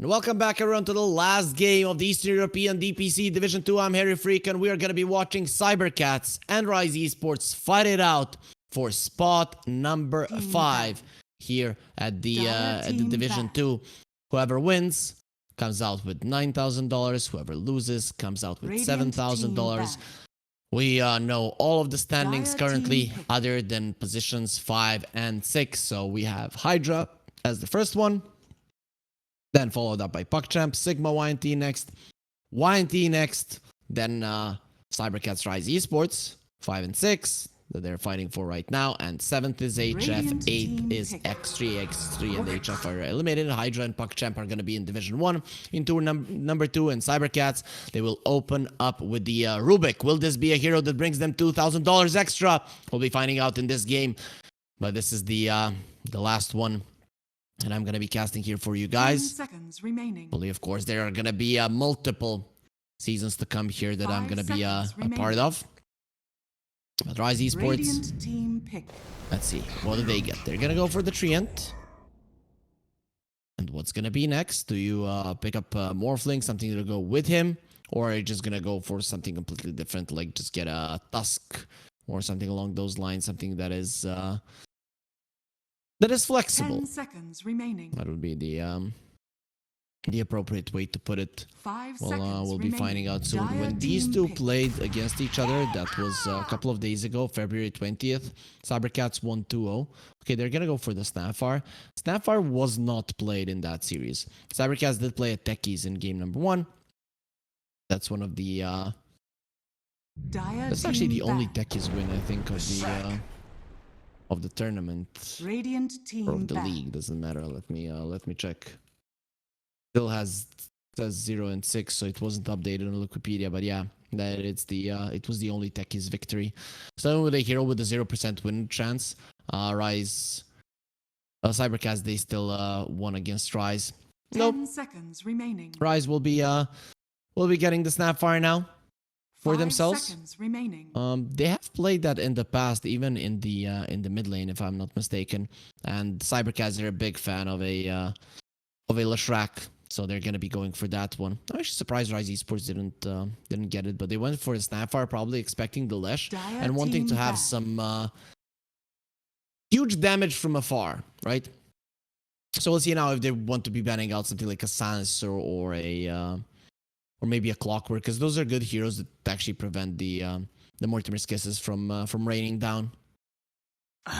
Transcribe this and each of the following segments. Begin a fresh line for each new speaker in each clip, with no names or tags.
And welcome back everyone to the last game of the Eastern European DPC Division 2. I'm Harry Freak and we are going to be watching Cybercats and Rise Esports fight it out for spot number 5 here at the Division 2. Whoever wins comes out with $9,000. Whoever loses comes out with $7,000. We know all of the standings currently other than positions 5 and 6. So we have Hydra as the first one. Then followed up by PuckChamp, Sigma YNT next, YNT next, then Cybercats Rise Esports, 5 and 6 that they're fighting for right now, and 7th is HF, 8th is X3, X3 and HF are eliminated. Hydra and PuckChamp are going to be in Division 1. In tour number 2 and Cybercats, they will open up with the Rubik. Will this be a hero that brings them $2,000 extra? We'll be finding out in this game, but this is the last one. And I'm going to be casting here for you guys.
10 seconds remaining.
Only, of course, there are going to be multiple seasons to come here that I'm going to be a part of. But Rise Esports,
team pick.
Let's see. What do they get? They're going to go for the Treant. And what's going to be next? Do you pick up Morphling, something to go with him? Or are you just going to go for something completely different, like just get a Tusk or something along those lines, something that is flexible.
10 seconds remaining.
That would be the appropriate way to put it.
5
Well,
seconds
we'll be
remaining.
finding out soon.
Dire
When these
team
two
pick.
played against each other, that was a couple of days ago, February 20th. Cybercats won 2-0. Okay, they're gonna go for the Snapfire. Snapfire was not played in that series. Cybercats did play at Techies in game number 1. That's one of the
Dire
that's actually the
team
only
back.
Techies win, I think, of the tournament.
Radiant
Or
team
of the
back.
league, doesn't matter. Let me check. Still says 0 and 6, so it wasn't updated on Wikipedia, but yeah, that it was the only Techies victory. Starting with a hero with a 0% win chance. Rise Cybercats, they still won against Rise.
10 seconds remaining.
Rise will be getting the Snapfire now for
5
themselves.
seconds remaining.
They have played that in the past, even in the mid lane, if I'm not mistaken. And Cybercats are a big fan of a Leshrac, so they're gonna be going for that one. I'm actually surprised Rise Esports didn't get it, but they went for a Snapfire, probably expecting the Lesh
Dire
and wanting to
team
have
back.
some huge damage from afar, right? So we'll see now if they want to be banning out something like a Sans or a or maybe a Clockwork, because those are good heroes that actually prevent the Mortimer's Kisses from raining down.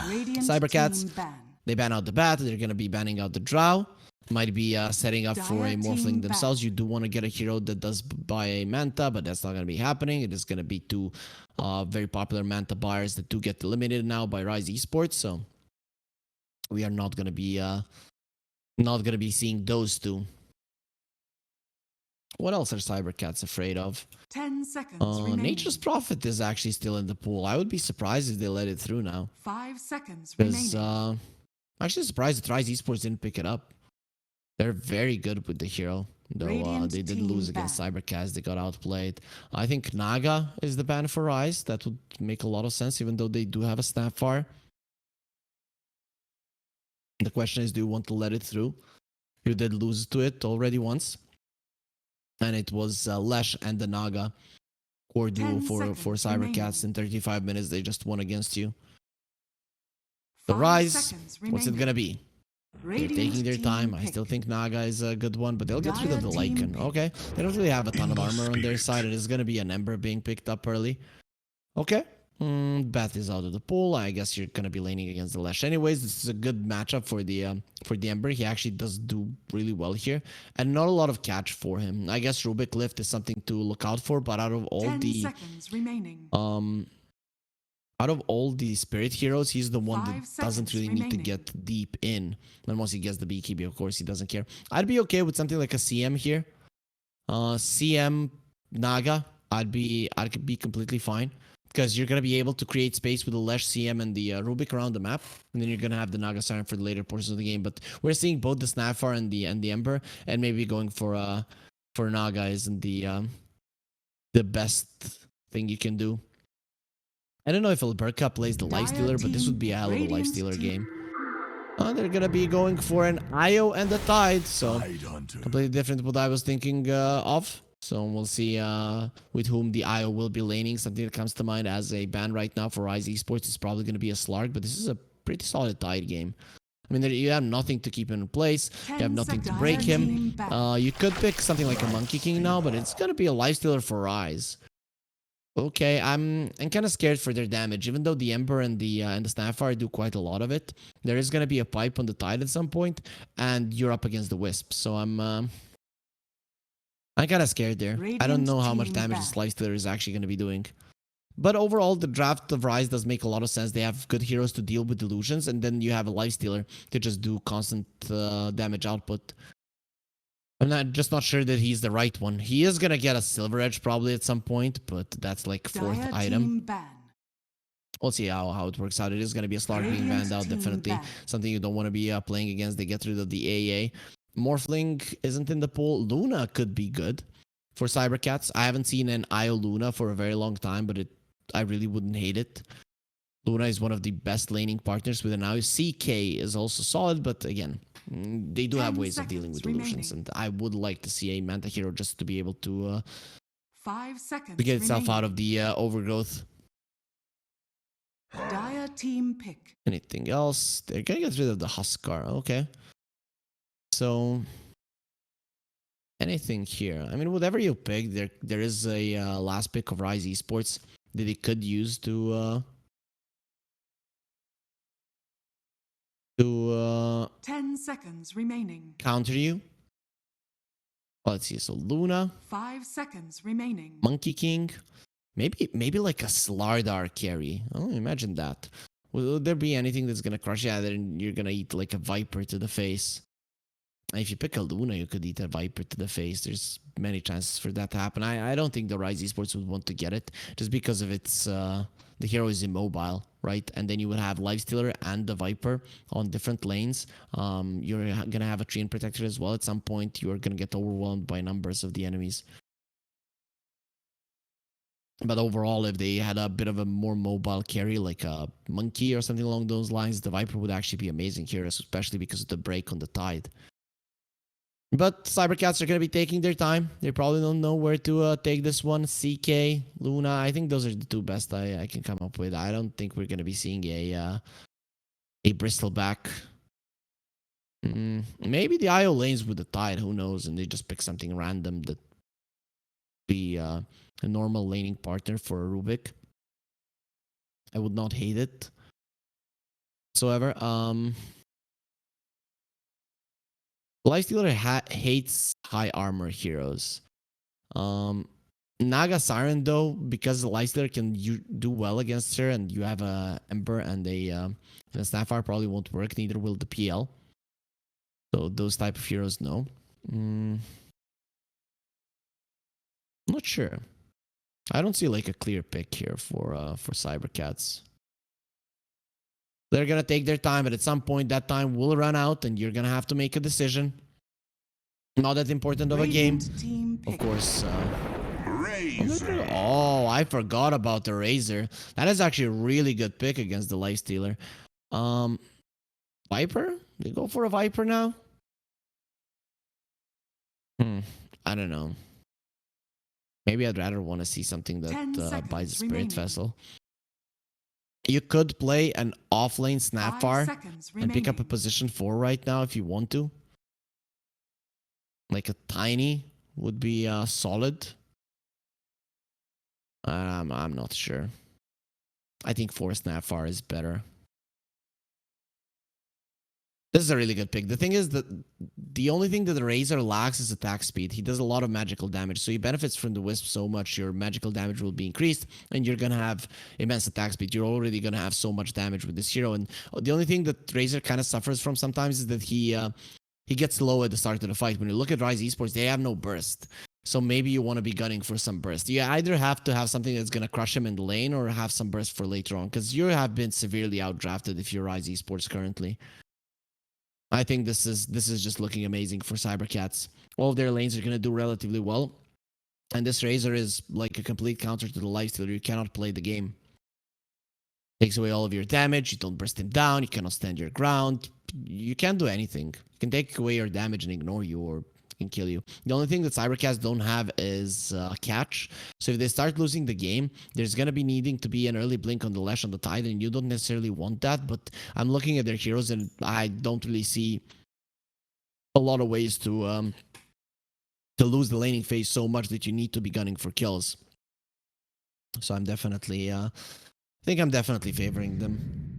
Radiant
Cybercats,
team ban.
they ban out the Bat. They're going to be banning out the Drow. Might be setting up for a
Dire
Morphling
team
themselves.
back.
You do want to get a hero that does buy a Manta, but that's not going to be happening. It is going to be two very popular Manta buyers that do get eliminated now by Rise Esports. So we are not going to be seeing those two. What else are Cybercats afraid of?
10 seconds remaining.
Nature's Prophet is actually still in the pool. I would be surprised if they let it through now.
5 seconds
Because
remaining.
I'm actually surprised that Rise Esports didn't pick it up. They're very good with the hero. Though
Radiant
they did
team
lose against
ban.
Cybercats. They got outplayed. I think Naga is the ban for Rise. That would make a lot of sense, even though they do have a Snapfire. The question is, do you want to let it through? You did lose to it already once. And it was Lesh and the Naga core duo
10
for
seconds
Cybercats.
remaining.
In 35 minutes, they just won against you. The
5
Rise,
seconds
what's it
remaining.
gonna be? They're
Radiant
taking their
team
time. I
pick.
still think Naga is a good one, but they'll get rid of the
Dire team
Lycan.
pick.
Okay, they don't really have a ton of armor on their side. It is gonna be an Ember being picked up early. Okay. Bath is out of the pool. I guess you're gonna be laning against the Lesh anyways. This is a good matchup for the Ember. He actually does do really well here, and not a lot of catch for him. I guess Rubik Lift is something to look out for, but out of all
10
the
seconds remaining.
spirit heroes, he's the one
5
that doesn't
seconds
really need to
remaining.
get deep in. And once he gets the BKB, of course, he doesn't care. I'd be okay with something like a CM here. CM Naga, I'd be completely fine. Because you're going to be able to create space with the Lesh, CM, and the Rubik around the map. And then you're going to have the Naga Siren for the later portions of the game. But we're seeing both the Snapfire and the Ember. And maybe going for Naga isn't the best thing you can do. I don't know if Alberca plays the Lifestealer, but this would be a hell of a Lifestealer game. They're gonna be going for an IO and the Tide, so completely different what I was thinking of. So we'll see with whom the IO will be laning. Something that comes to mind as a ban right now for Rise Esports is probably going to be a Slark, but this is a pretty solid Tide game. I mean, you have nothing to keep him in place. You have nothing to break him. You could pick something like a Monkey King now, but it's going to be a lifestealer for Rise. Okay, I'm kind of scared for their damage. Even though the Ember and the Snapfire do quite a lot of it, there is going to be a pipe on the Tide at some point, and you're up against the Wisp. So I'm kind of scared there. I don't know how much damage this lifestealer is actually going to be doing. But overall, the draft of Rise does make a lot of sense. They have good heroes to deal with delusions, and then you have a lifestealer to just do constant damage output. I'm just not sure that he's the right one. He is gonna get a Silver Edge probably at some point, but that's like fourth item. We'll see how it works out. It is gonna be a Slark being banned out, definitely. Something you don't want to be playing against. They get rid of the AA. Morphling isn't in the pool. Luna could be good for cybercats. I haven't seen an IO Luna for a very long time, but I really wouldn't hate it. Luna is one of the best laning partners with an IO. CK is also solid, but again, they do have ways of dealing with illusions, and I would like to see a Manta hero just to be able to
5 seconds
to get itself out of the overgrowth.
Dire team pick.
Anything else? They're gonna get rid of the Huskar. Okay. So anything here? I mean, whatever you pick, there is a last pick of Rise Esports that they could use to
10 seconds remaining.
counter you. Let's see. So Luna,
5 seconds remaining.
Monkey King, maybe like a Slardar carry. Oh, imagine that. Will there be anything that's gonna crush you? Yeah, then you're gonna eat like a Viper to the face. If you pick a Luna, you could eat a Viper to the face. There's many chances for that to happen. I don't think the Rise Esports would want to get it just because of its the hero is immobile, right? And then you would have Lifestealer and the Viper on different lanes. You're gonna have a Treant Protector as well. At some point, you're gonna get overwhelmed by numbers of the enemies. But overall, if they had a bit of a more mobile carry, like a Monkey or something along those lines, the Viper would actually be amazing here, especially because of the break on the Tide. But cybercats are going to be taking their time. They probably don't know where to take this one. CK, Luna, I think those are the two best I can come up with. I don't think we're going to be seeing a Bristleback. Maybe the IO lanes with the Tide, who knows? And they just pick something random that be a normal laning partner for a Rubik. I would not hate it whatsoever. Lifestealer hates high armor heroes. Naga Siren though, because the Lifestealer can do well against her, and you have a Ember and a Snapfire probably won't work. Neither will the PL. So those type of heroes, no. Not sure. I don't see like a clear pick here for cybercats. They're gonna take their time, but at some point that time will run out, and you're gonna have to make a decision. Not that important of a game, of course. Oh, I forgot about the Razor. That is actually a really good pick against the Lifestealer. Viper? They go for a Viper now? I don't know. Maybe I'd rather want to see something that buys a Spirit Vessel. You could play an offlane Snapfire and pick up a position 4 right now if you want to. Like a Tiny would be solid. I'm not sure. I think 4 Snapfire is better. This is a really good pick. The thing is that the only thing that the Razor lacks is attack speed. He does a lot of magical damage, so he benefits from the Wisp so much. Your magical damage will be increased, and you're going to have immense attack speed. You're already going to have so much damage with this hero, and the only thing that Razor kind of suffers from sometimes is that he gets low at the start of the fight. When you look at Rise Esports, they have no burst. So maybe you want to be gunning for some burst. You either have to have something that's going to crush him in the lane or have some burst for later on, because you have been severely outdrafted if you're Rise Esports currently. I think this is just looking amazing for cybercats. All of their lanes are going to do relatively well. And this Razor is like a complete counter to the Lifestealer. You cannot play the game. Takes away all of your damage. You don't burst him down. You cannot stand your ground. You can't do anything. You can take away your damage and ignore you, or can kill you. The only thing that cybercats don't have is catch. So if they start losing the game, there's gonna be needing to be an early blink on the Lash on the Tide, and you don't necessarily want that. But I'm looking at their heroes, and I don't really see a lot of ways to lose the laning phase so much that you need to be gunning for kills. So I'm definitely I think I'm definitely favoring them.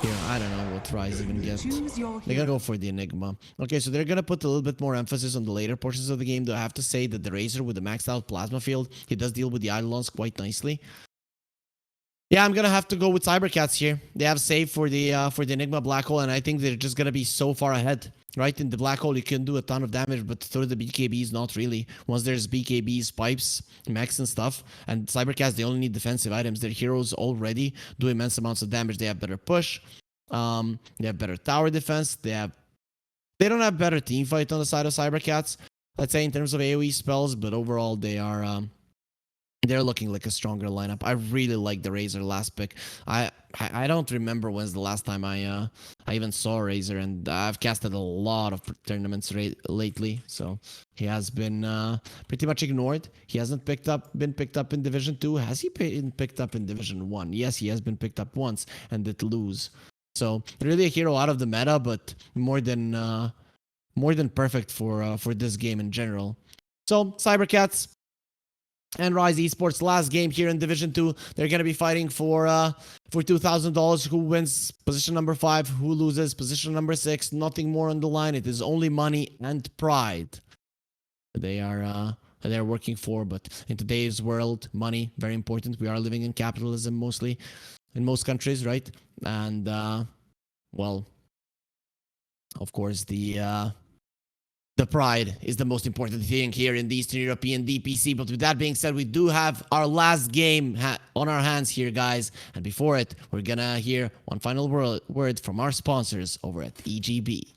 Here, I don't know what Rise even gets.
Choose your
They're gonna
hero.
go for the Enigma. Okay, so they're gonna put a little bit more emphasis on the later portions of the game, though I have to say that the Razor with the maxed out plasma field, he does deal with the Eidolons quite nicely. Yeah, I'm gonna have to go with Cybercats here. They have save for the Enigma Black Hole, and I think they're just gonna be so far ahead. Right, in the Black Hole, you can do a ton of damage, but through the BKBs, not really. Once there's BKBs, pipes, mechs, and stuff, and Cybercats, they only need defensive items. Their heroes already do immense amounts of damage. They have better push. They have better tower defense. They don't have better team fight on the side of Cybercats, let's say, in terms of AoE spells, but overall, they're looking like a stronger lineup. I really like the Razor last pick. I don't remember when's the last time I even saw Razor, and I've casted a lot of tournaments lately, so he has been pretty much ignored. He hasn't been picked up in Division 2. Has he been picked up in Division 1? Yes, he has been picked up once and did lose. So really a hero out of the meta, but more than perfect for this game in general. So Cybercats and Rise Esports last game here in Division 2. They're going to be fighting for $2,000. Who wins position number 5? Who loses position number 6? Nothing more on the line. It is only money and pride they're working for. But in today's world, money, very important. We are living in capitalism mostly in most countries, right? And well, of course, the pride is the most important thing here in the Eastern European DPC. But with that being said, we do have our last game on our hands here, guys. And before it, we're gonna hear one final word from our sponsors over at EGB.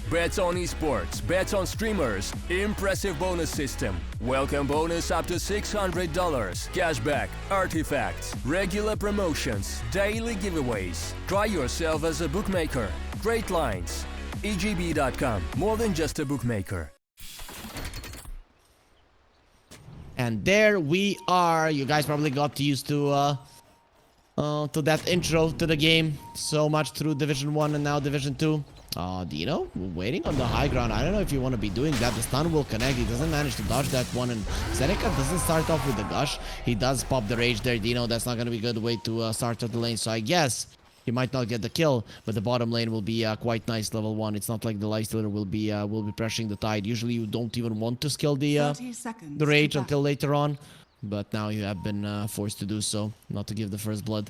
Bets on esports, bets on streamers, impressive bonus system. Welcome bonus up to $600. Cashback, artifacts, regular promotions, daily giveaways. Try yourself as a bookmaker. Great lines. EGB.com, more than just a bookmaker.
And there we are. You guys probably got used to that intro to the game so much through Division 1 and now Division 2. Dino, waiting on the high ground. I don't know if you want to be doing that. The stun will connect. He doesn't manage to dodge that one, and Seneca doesn't start off with the gush. He does pop the rage there, Dino. That's not going to be a good way to start off the lane, so I guess he might not get the kill, but the bottom lane will be quite nice, level 1. It's not like the Lifestealer will be pressuring the Tide. Usually you don't even want to skill the rage until later on, but now you have been forced to do so, not to give the first blood.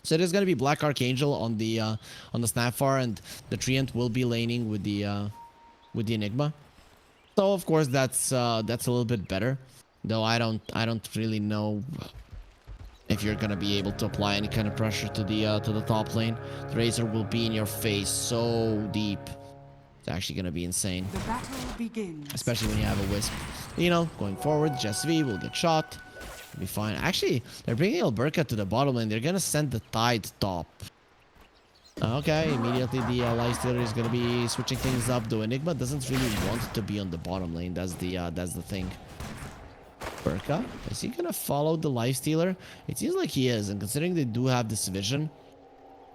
So there's gonna be Black Archangel on the Snapfar, and the Treant will be laning with the Enigma. So of course that's a little bit better, though I don't really know if you're gonna be able to apply any kind of pressure to the top lane. The Razor will be in your face so deep. It's actually gonna be insane.
The battle begins.
Especially when you have a Wisp. You know, going forward, Jess V will get shot. Be fine. Actually, they're bringing Alberca to the bottom lane. They're gonna send the Tide top. Okay, immediately the Lifestealer is gonna be switching things up. Though Enigma doesn't really want to be on the bottom lane. That's the thing. Alberca, is he gonna follow the Lifestealer? It seems like he is, and considering they do have this vision,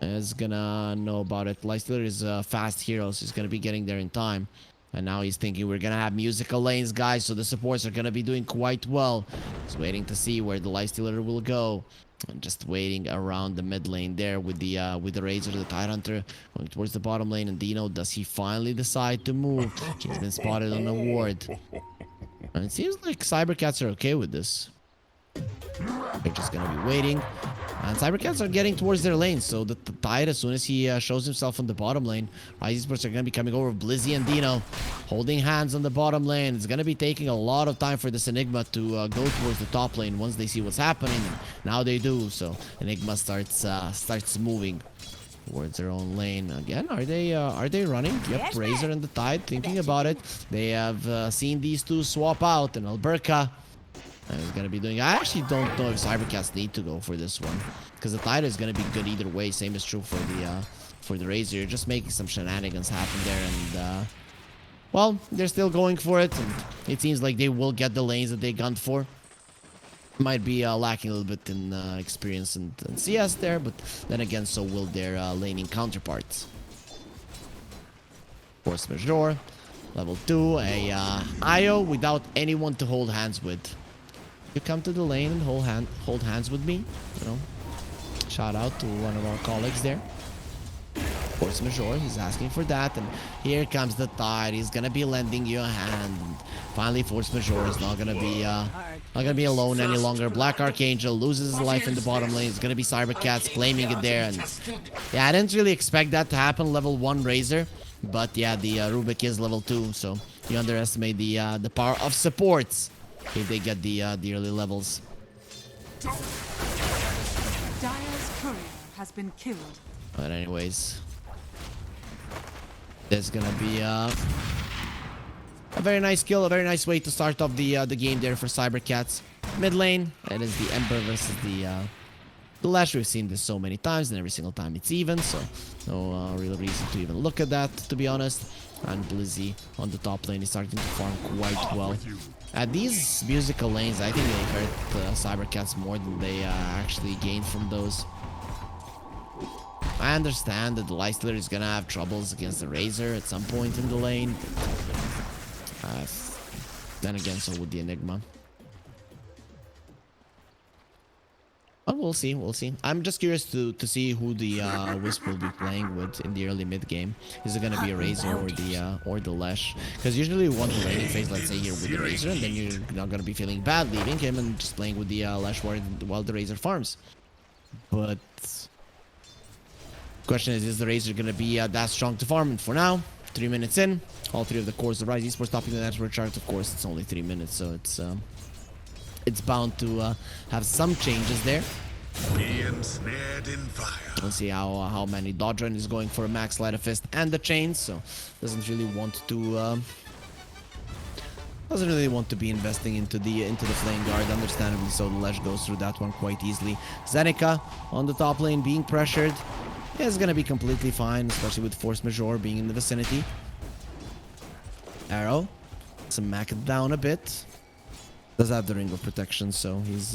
is gonna know about it. Lifestealer is a fast hero, so he's gonna be getting there in time. And now he's thinking we're gonna have musical lanes, guys, so the supports are gonna be doing quite well. He's waiting to see where the Lifestealer will go. And just waiting around the mid lane there with the Razor, the Tidehunter, going towards the bottom lane. And Dino, does he finally decide to move? He's been spotted on the ward. And it seems like Cybercats are okay with this. They're just gonna be waiting. And Cybercats are getting towards their lane, so the Tide, as soon as he shows himself on the bottom lane, Rise Esports are going to be coming over. Blizzy and Dino holding hands on the bottom lane. It's going to be taking a lot of time for this Enigma to go towards the top lane once they see what's happening. And now they do, so Enigma starts moving towards their own lane. Again, are they running? Yep, Razor and the Tide thinking about it. They have seen these two swap out, and Alberca He's gonna be doing. I actually don't know if cybercats need to go for this one, because the Tide is gonna be good either way. Same is true for the Razor. You're just making some shenanigans happen there, and well, they're still going for it, and it seems like they will get the lanes that they gunned for. Might be lacking a little bit in experience and CS there, but then again, so will their laning counterparts. Force Majeure, level 2, a IO without anyone to hold hands with. You come to the lane and hold hands with me, you know. Shout out to one of our colleagues there. Force Majeure, he's asking for that, and here comes the Tide. He's gonna be lending you a hand. And finally, Force Majeure is not gonna be alone any longer. Black Archangel loses his life in the bottom lane. It's gonna be cybercats claiming it there, and yeah, I didn't really expect that to happen. Level 1 Razor, but yeah, the Rubik is level 2, so you underestimate the power of supports if they get the early levels.
Dire's courier has been killed.
But anyways, there's gonna be a very nice kill, a very nice way to start off the game there for cybercats. Mid lane, it is the Ember versus the Lash. We've seen this so many times, and every single time it's even, so no real reason to even look at that, to be honest. And Blizzy on the top lane is starting to farm quite well. At these musical lanes, I think they hurt cybercats more than they actually gained from those. I understand that the Lifestealer is gonna have troubles against the Razor at some point in the lane. Then again, so would the Enigma. But we'll see, we'll see. I'm just curious to see who the Wisp will be playing with in the early mid game. Is it gonna be a Razor or the Lash? Because usually you want the laning phase, let's say here with the Razor, and then you're not gonna be feeling bad leaving him and just playing with the Lash while the Razor farms. But question is the Razor gonna be that strong to farm? And for now, 3 minutes in, all 3 of the cores of Rise Esports topping the network chart. Of course, it's only 3 minutes, so it's bound to have some changes there.
Be ensnared in fire.
We'll see how many Dodron is going for a max Light of Fist and the chains, so doesn't really want to be investing into the Flame Guard, understandably so. The Lesh goes through that one quite easily. Zeneca on the top lane being pressured is gonna be completely fine, especially with Force Majeure being in the vicinity. Arrow, smack it down a bit. Does have the Ring of Protection, so he's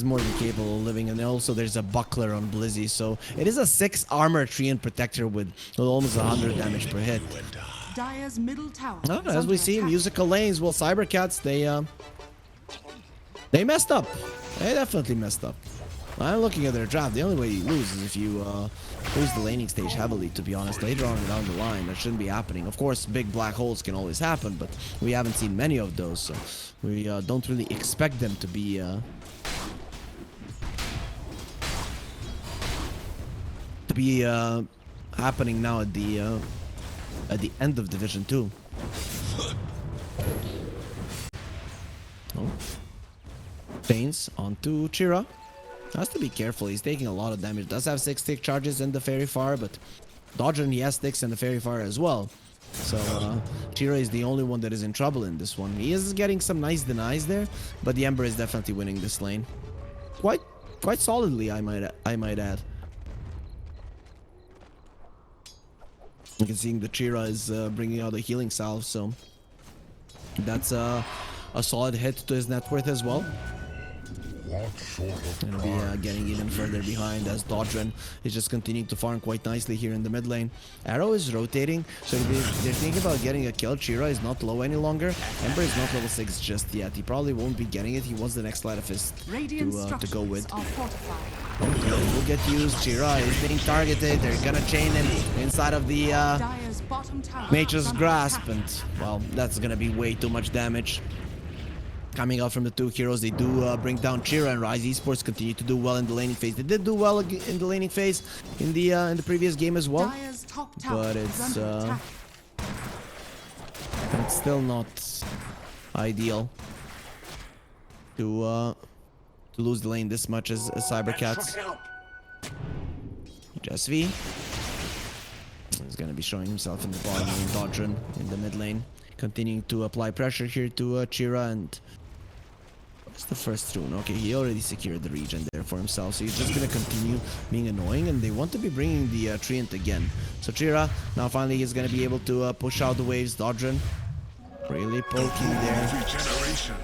more than capable of living. And also there's a Buckler on Blizzy, so it is a 6 armor Treant Protector with almost 100 damage per hit.
Dire's middle tower.
As we see, musical lanes, well, cybercats, they messed up. They definitely messed up. I'm looking at their draft. The only way you lose is if you lose the laning stage heavily, to be honest. Later on down the line, that shouldn't be happening. Of course, big black holes can always happen, but we haven't seen many of those, so we don't really expect them to be happening now at the end of Division 2. Oh. Chains onto Chira. Has to be careful. He's taking a lot of damage. Does have 6 stick charges in the Fairy Fire, but Dodger, he has sticks in the Fairy Fire as well. So Chira is the only one that is in trouble in this one. He is getting some nice denies there, but the Ember is definitely winning this lane. Quite solidly, I might add. You can see the Chira is bringing out a healing salve, so that's a solid hit to his net worth as well. Gonna be getting even further behind as Dodron is just continuing to farm quite nicely here in the mid lane. Arrow is rotating, so they're thinking about getting a kill. Chira is not low any longer. Ember is not level 6 just yet. He probably won't be getting it. He wants the next Light of Fist to go with. Will get used. Chira is being targeted. They're gonna chain him inside of the Nature's Grasp, and well, that's gonna be way too much damage. Coming out from the 2 heroes, they do bring down Chira, and Rise Esports continue to do well in the laning phase. They did do well in the laning phase in the previous game as well, but it's still not ideal to lose the lane this much as cybercats. Jesvi is going to be showing himself in the bottom lane. Dodron in the mid lane, continuing to apply pressure here to Chira, and It's the first rune. Okay, he already secured the regen there for himself, so he's just gonna continue being annoying, and they want to be bringing the Treant again. So Chira, now finally he's gonna be able to push out the waves. Dodrin, really poking there.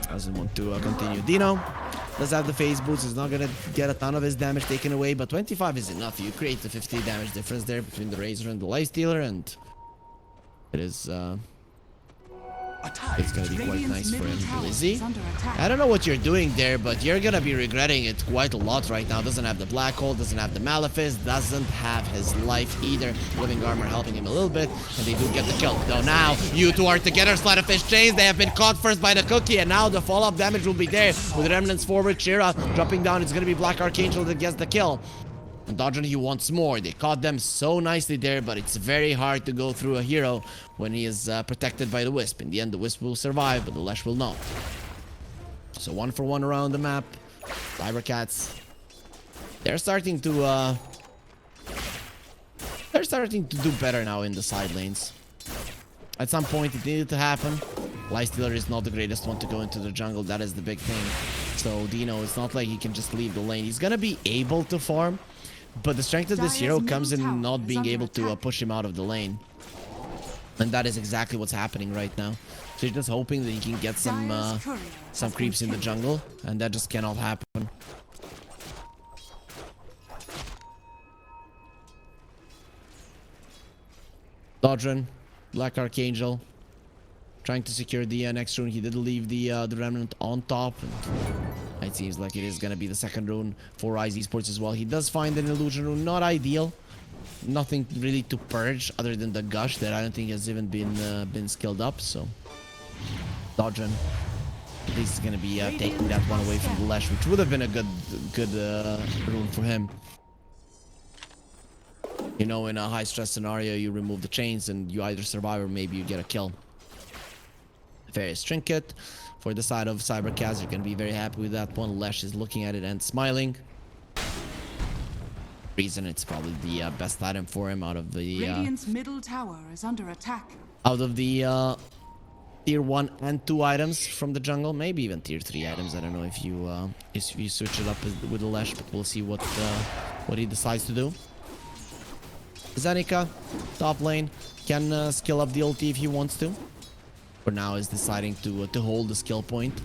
Doesn't want to continue. Dino does have the phase boots. He's not gonna get a ton of his damage taken away, but 25 is enough. You create the 50 damage difference there between the Razor and the Lifestealer, and it is it's gonna be quite nice for him. Lizzie, I don't know what you're doing there, but you're gonna be regretting it quite a lot right now. Doesn't have the Black Hole, doesn't have the Malefice, doesn't have his life either. Living Armor helping him a little bit, and they do get the kill. Though now, you two are together, Sleight of Fish chains. They have been caught first by the Cookie, and now the follow-up damage will be there. With Remnants forward, Shira dropping down. It's gonna be Black Archangel that gets the kill. And Dodgen, he wants more. They caught them so nicely there, but it's very hard to go through a hero when he is protected by the Wisp. In the end, the Wisp will survive, but the Lesh will not. So 1 for 1 around the map. Cybercats, they're starting to do better now in the side lanes. At some point, it needed to happen. Lifestealer is not the greatest one to go into the jungle. That is the big thing. So Dino, it's not like he can just leave the lane. He's gonna be able to farm, but the strength of this hero comes in not being able to push him out of the lane. And that is exactly what's happening right now. So he's just hoping that he can get some creeps in the jungle, and that just cannot happen. Dodrin, Black Archangel, trying to secure the next rune. He did leave the Remnant on top, and it seems like it is gonna be the second rune for Rise Esports as well. He does find an illusion rune, not ideal. Nothing really to purge other than the gush that I don't think has even been skilled up. So Dodgen at least is gonna be taking that one away from the Lesh, which would have been a good rune for him. You know, in a high stress scenario, you remove the chains and you either survive or maybe you get a kill. Various trinket for the side of Cybercats. You're gonna be very happy with that one. Lesh is looking at it and smiling. Reason it's probably the best item for him out of the
Radiant's middle tower is under attack.
out of the tier 1 and 2 items from the jungle. Maybe even tier 3 items. I don't know if you switch it up with the Lesh, but we'll see what he decides to do. Zenica, top lane, can skill up the ulti if he wants to. For now, is deciding to hold the skill point.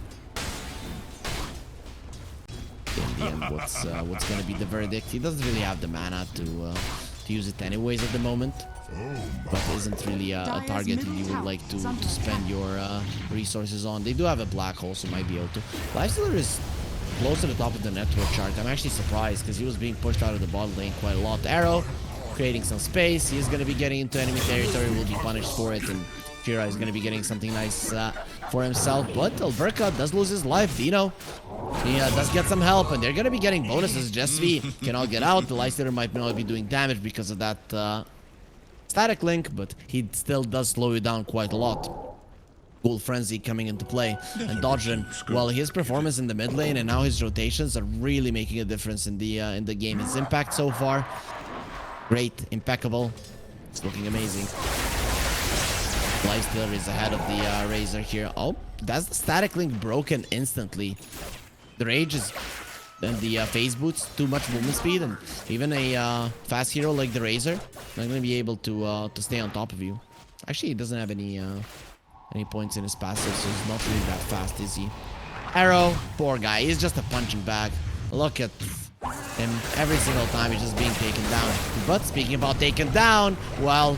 In the end, what's gonna be the verdict? He doesn't really have the mana to use it anyways at the moment, but isn't really a target that you would like to spend your resources on. They do have a black hole, so might be able to. Lifestealer is close to the top of the network chart. I'm actually surprised because he was being pushed out of the bot lane quite a lot. Arrow creating some space. He's gonna be getting into enemy territory. Will be punished for it, and Jira is going to be getting something nice for himself, but Alberca does lose his life. Dino, he does get some help, and they're going to be getting bonuses. Jesvi cannot get out. The Lifestealer might not be doing damage because of that static link, but he still does slow you down quite a lot. Cool Frenzy coming into play, and Dodgen, well, his performance in the mid lane and now his rotations are really making a difference in the game. His impact so far, great, impeccable. It's looking amazing. Lifestealer is ahead of the Razor here. Oh, that's the static link broken instantly. The Rage is and the phase boots, too much movement speed, and even a fast hero like the Razor not gonna be able to stay on top of you. Actually, he doesn't have any points in his passive, so he's not really that fast, is he? Arrow, poor guy. He's just a punching bag. Look at him. Every single time he's just being taken down. But speaking about taken down, well,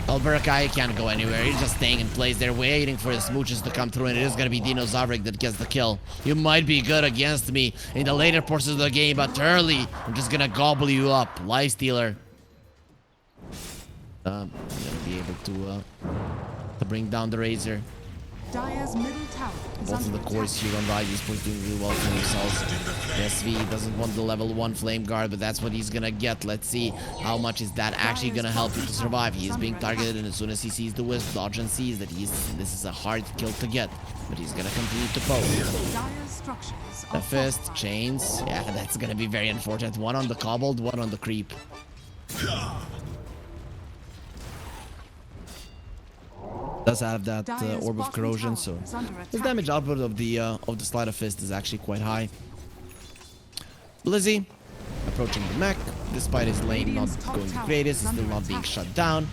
Alberca can't go anywhere. He's just staying in place there, waiting for the smooches to come through, and it is going to be Dino Zavrik that gets the kill. You might be good against me in the later portions of the game, but early, I'm just going to gobble you up. Lifestealer. Gonna be able to bring down the Razor.
Dire's middle tower is
Both of
under
the
attack.
cores here on Rise Esports doing really well for themselves. SV doesn't want the level 1 flame guard, but that's what he's gonna get. Let's see how much is that actually gonna help you to survive. He is being targeted, and as soon as he sees the Wisp, Dodgen sees that this is a hard kill to get, but he's gonna continue to poke.
Dire's structures
The
are
fist,
fortified.
chains, yeah, that's gonna be very unfortunate. One on the cobbled, one on the creep. Does have that
Dire's
orb of
bottom
corrosion,
tower
so
is under
his
attack.
damage output of the sleight of fist is actually quite high. Blizzy approaching the mech, despite his lane not
Radiant's top
going the
tower
greatest,
is
still
under
not being
attack.
shut down.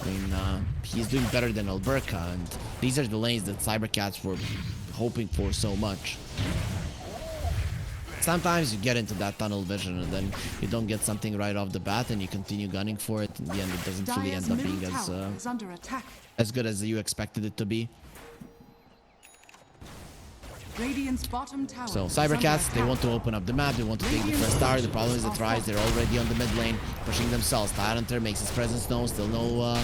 I mean, he's doing better than Alberca, and these are the lanes that cybercats were hoping for so much. Sometimes you get into that tunnel vision and then you don't get something right off the bat and you continue gunning for it. In the end, it doesn't fully
Dire's
end up
middle
being
tower is under attack.
as good as you expected it to be.
Radiant's bottom tower
So
is under
cybercats, they
attack.
want to open up the map, they want to take the first tower. The problem is that Rise, they're already on the mid lane, pushing themselves. Tyrhunter makes his presence known, still no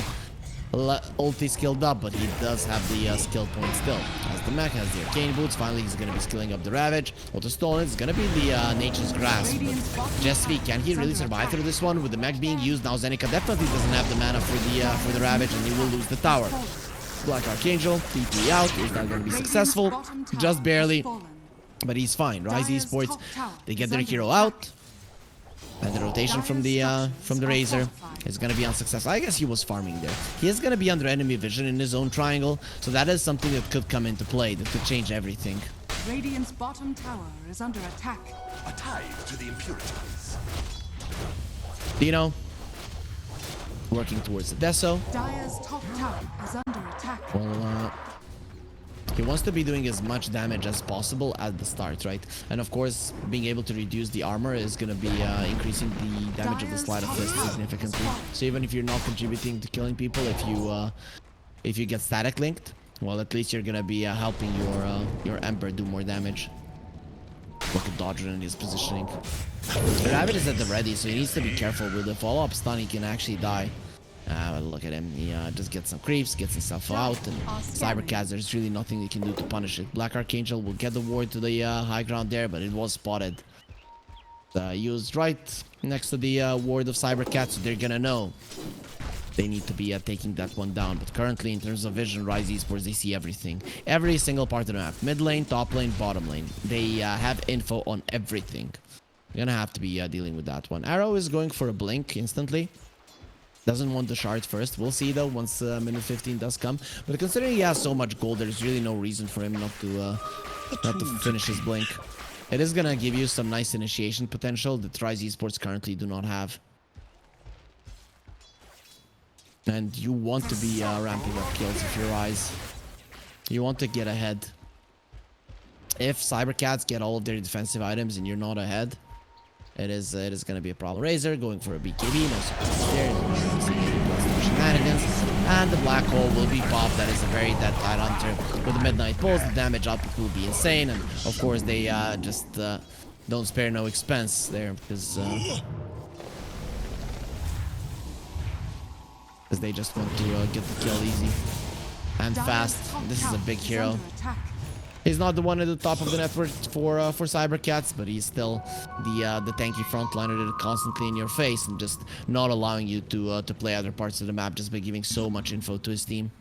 ulti skilled up, but he does have the skill point still. As the mech has the arcane boots, finally he's gonna be skilling up the Ravage. Auto stolen, it's gonna be the Nature's Grasp.
Radiant's bottom
Jesvi,
tower
can he
is
really
under
survive
attack.
through this one? With the mech being used, now Zenica definitely doesn't have the mana for the Ravage, and he will lose the tower. Black Archangel, TP out, is not gonna be successful, just barely, but he's fine. Rise Esports, they get their hero out, and the rotation from the Razor is gonna be unsuccessful. I guess he was farming there. He is gonna be under enemy vision in his own triangle, so that is something that could come into play, that could change everything.
Radiant's bottom tower is under attack.
A tithe to the impurities.
Dino working towards the Deso.
Dire's top tower is under attack.
Well, he wants to be doing as much damage as possible at the start, right? And of course, being able to reduce the armor is going to be increasing the damage of the sleight of fist significantly. So even if you're not contributing to killing people, if you get static linked, well, at least you're going to be helping your Ember do more damage. Look at Dodger and his positioning. The Rabbit is at the ready, so he needs to be careful. With the follow-up stun, he can actually die. Look at him. He just gets some creeps, gets himself out, and cybercats, there's really nothing they can do to punish it. Black Archangel will get the ward to the high ground there, but it was spotted. Used right next to the ward of cybercats, so they're gonna know they need to be taking that one down. But currently, in terms of vision, Rise Esports, they see everything. Every single part of the map. Mid lane, top lane, bottom lane. They have info on everything. You're gonna have to be dealing with that one. Arrow is going for a blink instantly. Doesn't want the shard first. We'll see though once minute 15 does come. But considering he has so much gold, there's really no reason for him not to finish his blink. It is gonna give you some nice initiation potential that Rise Esports currently do not have. And you want to be ramping up kills if you're Rise. You want to get ahead. If cybercats get all of their defensive items and you're not ahead, it is going to be a problem. Razor going for a BKB, no surprise there. No shenanigans, and the black hole will be popped. That is a very dead Tidehunter with the Midnight Pulse. The damage output will be insane, and of course they just don't spare no expense there because they just want to get the kill easy and fast. This is a big hero. He's not the one at the top of the network for cybercats, but he's still the tanky frontliner that is constantly in your face and just not allowing you to play other parts of the map just by giving so much info to his team.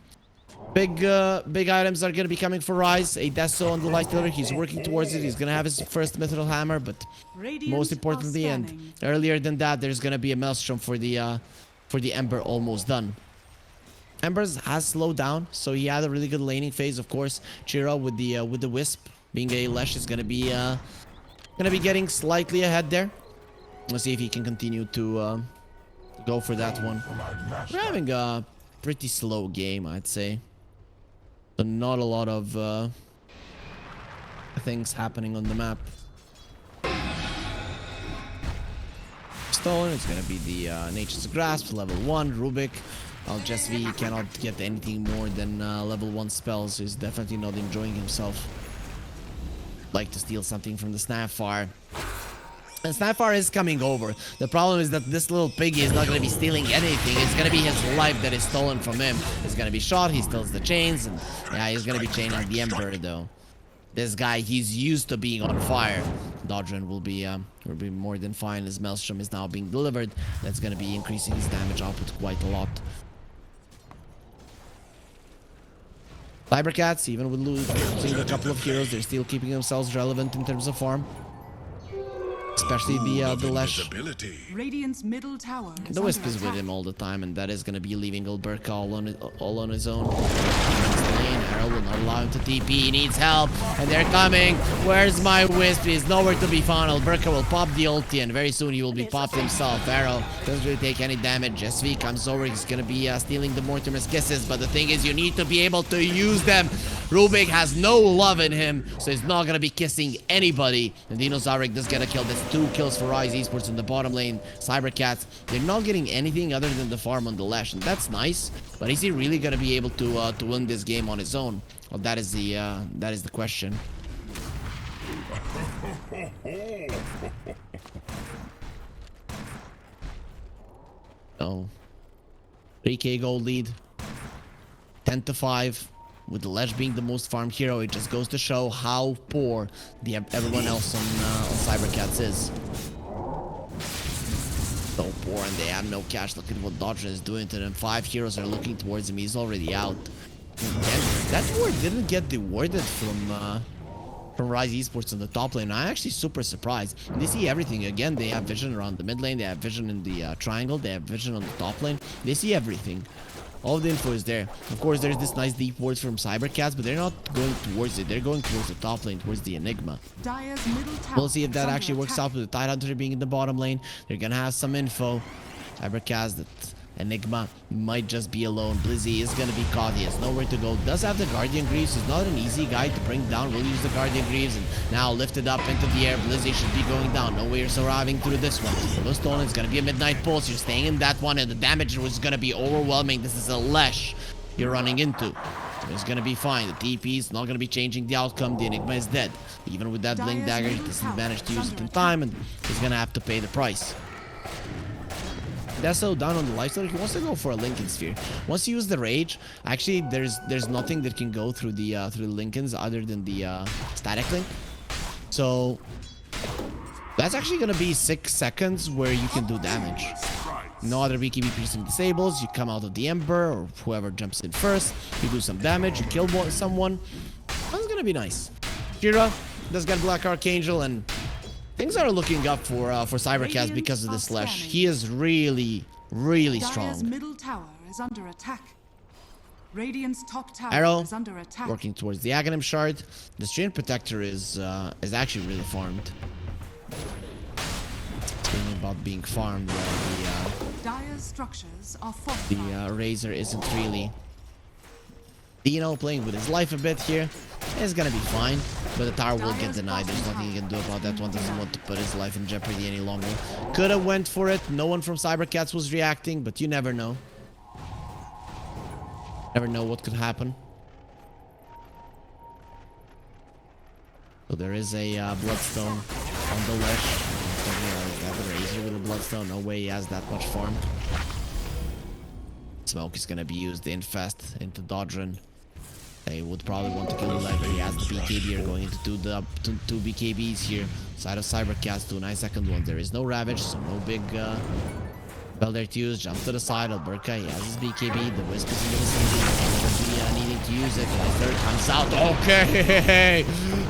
Big items are gonna be coming for Rise. A Deso on the light pillar. He's working towards it. He's gonna have his first mithril hammer, but most importantly and earlier than that, there's gonna be a maelstrom for the Ember almost done. Embers has slowed down, so he had a really good laning phase. Of course, Chira with the wisp being a Lesh is gonna be getting slightly ahead there. Let's see if he can continue to go for that one. We're having a pretty slow game, I'd say. So not a lot of things happening on the map. Stolen, it's gonna be the Nature's Grasp, level 1, Rubik. Jesvi cannot get anything more than level 1 spells, so he's definitely not enjoying himself. Like to steal something from the Snapfire. And Snapfire is coming over. The problem is that this little piggy is not going to be stealing anything. It's going to be his life that is stolen from him. He's going to be shot, he steals the chains, and yeah, he's going to be chaining the Ember though. This guy, he's used to being on fire. Dodrin will be more than fine. His Maelstrom is now being delivered. That's going to be increasing his damage output quite a lot. Cybercats, even with losing a couple of heroes, they're still keeping themselves relevant in terms of farm. Especially the Lesh.
Invisibility.
Radiant's middle tower is
The Wisp
under
is with
attack.
him all the time, and that is gonna be leaving Alberca all on his own. Arrow will not allow him to TP. He needs help, and they're coming. Where's my Wisp? He's nowhere to be found. Alberca will pop the ulti, and very soon he will be popped himself. Arrow doesn't really take any damage. SV comes over. He's gonna be stealing the Mortimer's kisses, but the thing is, you need to be able to use them. Rubik has no love in him, so he's not gonna be kissing anybody. And Dinosauric does get a kill. That's 2 kills for Rise Esports in the bottom lane. Cybercats, they're not getting anything other than the farm on the Lash, and that's nice. But is he really gonna be able to win this game on his own? Well, that is the question. Oh, 3k gold lead, 10-5. With the Lesh being the most farmed hero, it just goes to show how poor everyone else on Cybercats is. So poor, and they have no cash. Look at what Dodger is doing to them. 5 heroes are looking towards him. He's already out. And that ward didn't get dewarded from Rise Esports in the top lane. I'm actually super surprised. They see everything. Again, they have vision around the mid lane. They have vision in the triangle. They have vision on the top lane. They see everything. All the info is there. Of course, there's this nice deep wards from Cybercats, but they're not going towards it. They're going towards the top lane, towards the Enigma.
Dire's middle tower
We'll see if
is
that
under
actually works
attack.
out with the Tidehunter being in the bottom lane. They're gonna have some info. Cybercats, that Enigma might just be alone. Blizzy is gonna be caught. He has nowhere to go. Does have the Guardian Greaves. He's not an easy guy to bring down. We'll use the Guardian Greaves, and now lifted up into the air. Blizzy should be going down. No way you're surviving through this one. Stone, it's gonna be a Midnight Pulse. You're staying in that one, and the damage was gonna be overwhelming. This is a Lesh you're running into. It's gonna be fine. The TP is not gonna be changing the outcome. The Enigma is dead. Even with that Blink Dagger, he doesn't manage to use it in time, and he's gonna have to pay the price. Deso down on the lifesteal. He wants to go for a Lincoln Sphere. Once you use the Rage, actually there's nothing that can go through the Lincolns other than the static link. So that's actually gonna be 6 seconds where you can do damage. No other BKB piercing disables. You come out of the Ember, or whoever jumps in first. You do some damage. You kill someone. That's gonna be nice. Kira does get Black Archangel, and things are looking up for Cybercats because of this Slash. He is really, really
Dire's
strong.
middle tower is under attack. Radiant's top tower
Arrow
is under attack.
working towards the Aghanim Shard. The Strain Protector is actually really farmed. Thinking about being farmed while
Dire's structures are fortified.
the Razor isn't really. Dino playing with his life a bit here is gonna be fine, but the tower will get denied. There's nothing he can do about that one. Doesn't want to put his life in jeopardy any longer. Could have went for it. No one from Cybercats was reacting, but you never know. Never know what could happen. So there is a Bloodstone on the Lesh. The Razor with a Bloodstone. No way he has that much farm. Smoke is gonna be used in fast into Dodrin. They would probably want to kill the Lever. He has the BKB. Are going into two BKBs here. Side of Cybercats, 2 9-second one. There is no Ravage, so no big spell there to use. Jump to the side. Alberca, he has his BKB. The Wisp is in the vicinity. Needing to use it. The third comes out. Okay!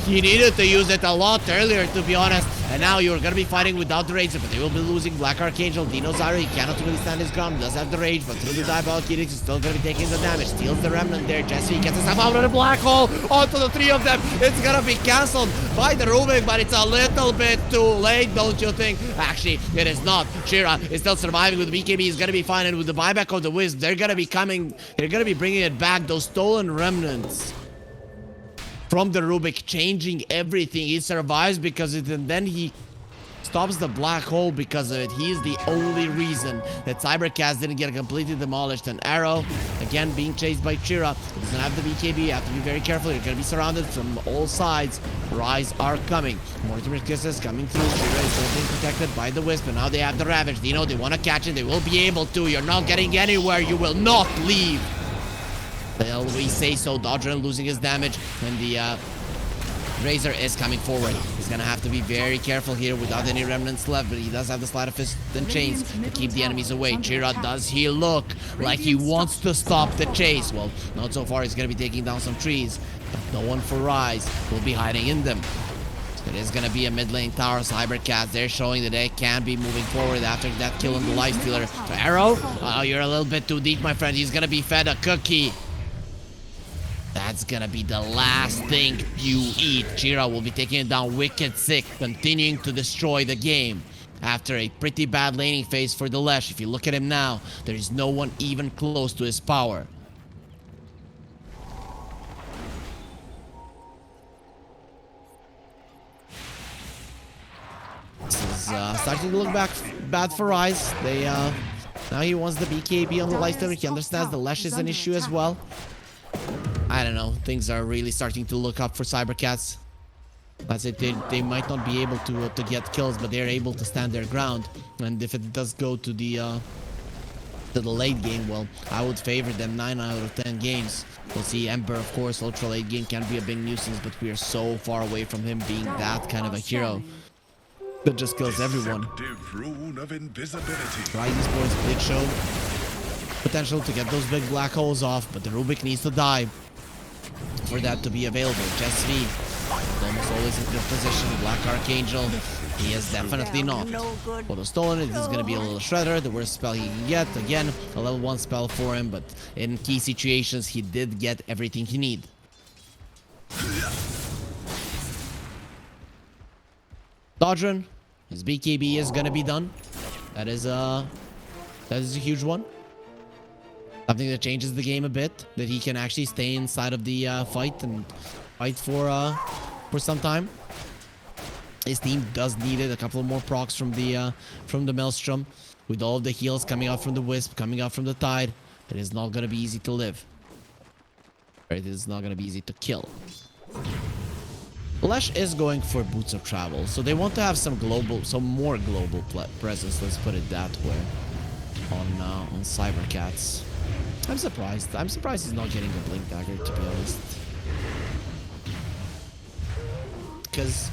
He needed to use it a lot earlier, to be honest. And now you're gonna be fighting without the Razor, but they will be losing Black Archangel. Dino Zyro, he cannot really stand his ground. Does have the Rage, but through the Diabolic Edict, he's still gonna be taking the damage. Steals the Remnant there. Jesse gets himself out of the black hole. Onto the 3 of them. It's gonna be cancelled by the Rubik, but it's a little bit too late, don't you think? Actually, it is not. Shira is still surviving with the BKB. He's gonna be fine, and with the buyback of the Wisp, they're gonna be coming. They're gonna be bringing it back. Those stolen Remnants from the Rubik, changing everything. He survives because of it, and then he stops the black hole because of it. He is the only reason that Cybercats didn't get completely demolished. And Arrow, again, being chased by Chira. He doesn't have the BKB. You have to be very careful. You're going to be surrounded from all sides. Rise are coming. Mortimer's Kisses coming through. Chira is still being protected by the Wisp, and now they have the Ravage. You know, they want to catch it. They will be able to. You're not getting anywhere. You will not leave. They always say so. Dodger losing his damage, and the Razor is coming forward. He's gonna have to be very careful here without any remnants left, but he does have the Sleight of Fist and Chains to keep the enemies away. Chira, does he look like he wants to stop the chase? Well, not so far. He's gonna be taking down some trees, but no one for Rise will be hiding in them. It is going to be a mid lane tower. Cybercats, they're showing that they can be moving forward after that kill on the Lifestealer. So Arrow, oh, you're a little bit too deep, my friend. He's going to be fed a cookie. That's going to be the last thing you eat. Jira will be taking it down wicked sick, continuing to destroy the game. After a pretty bad laning phase for the Lesh, if you look at him now, there is no one even close to his power. This is starting to look bad for Rise. Now he wants the BKB on the Lifestealer. He understands the Lesh is an issue as well. I don't know. Things are really starting to look up for Cybercats. That's it. They might not be able to get kills, but they're able to stand their ground. And if it does go to the late game, well, I would favor them 9 out of 10 games. We'll see. Ember, of course, ultra late game can be a big nuisance, but we are so far away from him being that kind of a hero that just kills everyone.
Rune of invisibility.
Right, Esports did show potential to get those big black holes off, but the Rubik needs to die for that to be available. Jess V, almost always in good position. Black Archangel, he is definitely not. Photo stolen, it is going to be a little shredder, the worst spell he can get. Again, a level 1 spell for him, but in key situations, he did get everything he need. Dodgerin, his BKB is going to be done. That is a huge one. Something that changes the game a bit, that he can actually stay inside of the fight and fight for some time. His team does need it. A couple more procs from the Maelstrom, with all of the heals coming out from the Wisp, coming out from the Tide. It is not going to be easy to live. It is not going to be easy to kill. Lesh is going for boots of travel, so they want to have some more global presence. Let's put it that way on Cybercats. I'm surprised. I'm surprised he's not getting a Blink Dagger, to be honest. Because...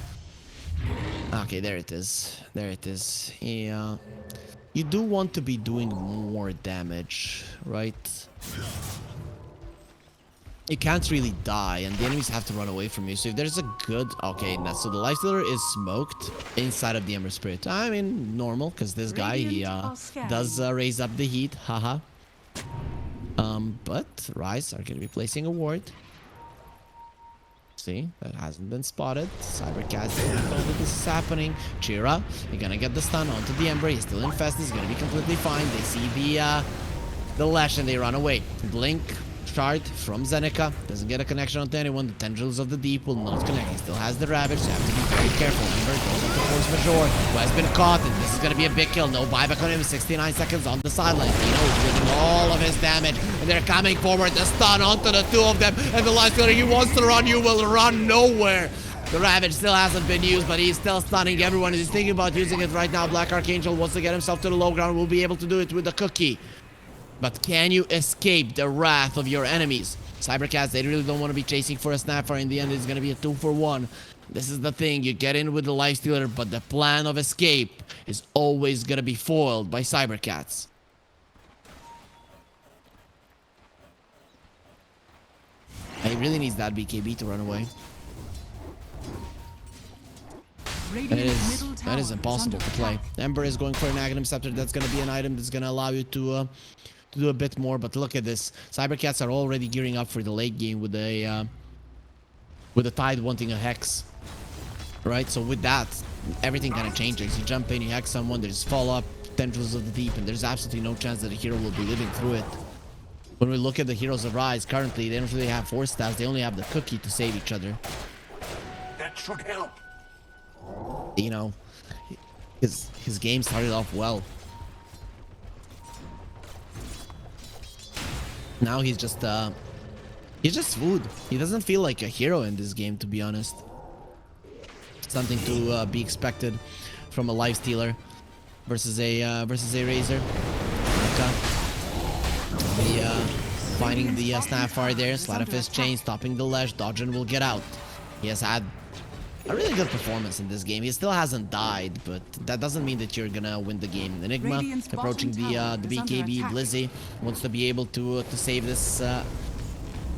okay, there it is. There it is. Yeah. You do want to be doing more damage, right? You can't really die, and the enemies have to run away from you. So if there's a good... okay, now, so the Lifestealer is smoked inside of the Ember Spirit. I mean, normal, because this guy, he does raise up the heat. Haha. But Rise are going to be placing a ward. See, that hasn't been spotted. Cybercats don't know that this is happening. Chira, you're going to get the stun onto the Ember. He's still infested. He's going to be completely fine. They see the Lash and they run away. Blink shard from Zeneca. Doesn't get a connection onto anyone. The Tendrils of the Deep will not connect. He still has the Ravage, so you have to be very careful. Ember goes into Force Majeure, who has been caught, and this is going to be a big kill. No buyback on him. 69 seconds on the sideline. Dino is getting all of his damage, and they're coming forward. The stun onto the two of them, and the Lifestealer, he wants to run. You will run nowhere. The Ravage still hasn't been used, but he's still stunning everyone. He's thinking about using it right now. Black Archangel wants to get himself to the low ground. Will be able to do it with the cookie. But can you escape the wrath of your enemies? Cybercats, they really don't want to be chasing for a Snapfire. In the end, it's going to be a 2-for-1. This is the thing. You get in with the Lifestealer, but the plan of escape is always going to be foiled by Cybercats. He really needs that BKB to run away. That is impossible to play. Ember is going for an Aghanim Scepter. That's going to be an item that's going to allow you to do a bit more. But look at this. Cybercats are already gearing up for the late game with the Tide wanting a Hex. Right? So with that, everything kind of changes. You jump in, you Hex someone, there's follow-up, Tendrils of the Deep, and there's absolutely no chance that a hero will be living through it. When we look at the heroes of Rise, currently, they don't really have force stats. They only have the cookie to save each other.
That should help.
You know, his game started off well. Now he's just food. He doesn't feel like a hero in this game, to be honest. Something to be expected from a Lifestealer versus a Razor. Finding the Snapfire there, Sleight of Fist chain, stopping the Lesh. Dodgerin will get out. He has had a really good performance in this game. He still hasn't died, but that doesn't mean that you're gonna win the game. Enigma approaching the BKB. Blizzy wants to be able to save this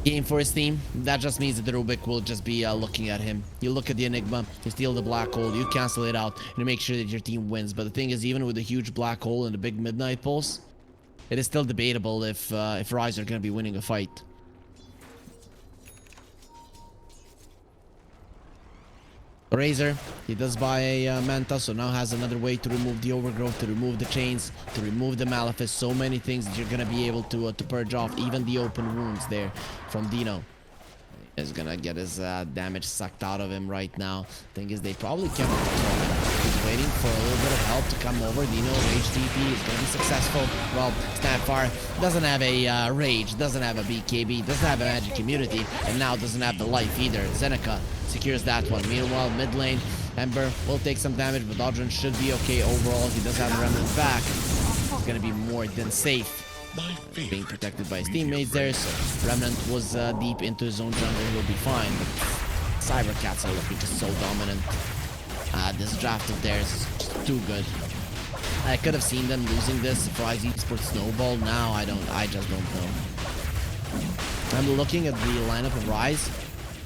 game for his team. That just means that the Rubik will just be looking at him. You look at the Enigma, you steal the black hole, you cancel it out, and you make sure that your team wins. But the thing is, even with a huge black hole and a big midnight pulse, it is still debatable if Rise are going to be winning a fight. Razor, he does buy a Manta, so now has another way to remove the overgrowth, to remove the chains, to remove the Malefice. So many things that you're gonna be able to purge off, even the open wounds there from Dino. He's gonna get his damage sucked out of him right now. Thing is, they probably cannot control him. He's waiting for a little bit of help to come over. Dino, Rage TP is gonna be successful. Well, Snapfire doesn't have a Rage, doesn't have a BKB, doesn't have a Magic Immunity, and now doesn't have the life either. Zeneca secures that one. Meanwhile, mid lane, Ember will take some damage, but Dodron should be okay overall. He does have the Remnant back. It's gonna be more than safe. Being protected by his teammates there, so Remnant was deep into his own jungle. He'll be fine, but cybercats are looking just so dominant. This draft of theirs is just too good. I could have seen them losing this if Rise Esports snowball. Now I just don't know. I'm looking at the lineup of Rise.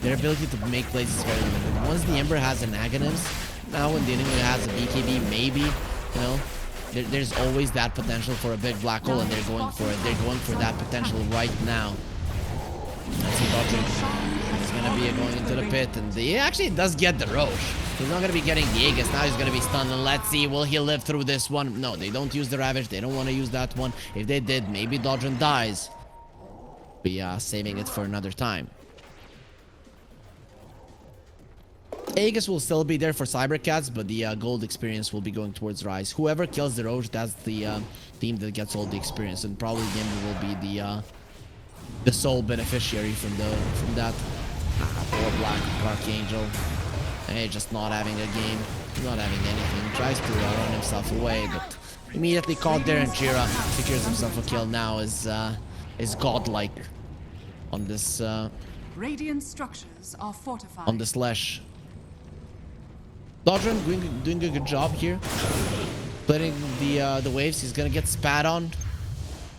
Their ability to make plays is very limited. Once the Ember has an Aghanims, now when the enemy has a BKB, maybe, you know, there's always that potential for a big black hole, and they're going for it. They're going for that potential right now. Let's see, Dodron is going to be going into the pit, and he actually does get the Roche. He's not going to be getting the Aegis. Now he's going to be stunned, and let's see, will he live through this one? No, they don't use the Ravage. They don't want to use that one. If they did, maybe Dodron dies. Be saving it for another time. Aegis will still be there for cybercats, but the gold experience will be going towards Rise. Whoever kills the Roche, that's the team that gets all the experience, and probably Gimby will be the sole beneficiary from that. Poor Black Archangel, just not having a game, not having anything. Tries to run himself away, but immediately caught there, and Jira secures himself a kill. Now is godlike on this
Radiant structures are fortified.
on this Lesh. Dodron doing a good job here. Splitting the waves. He's gonna get spat on.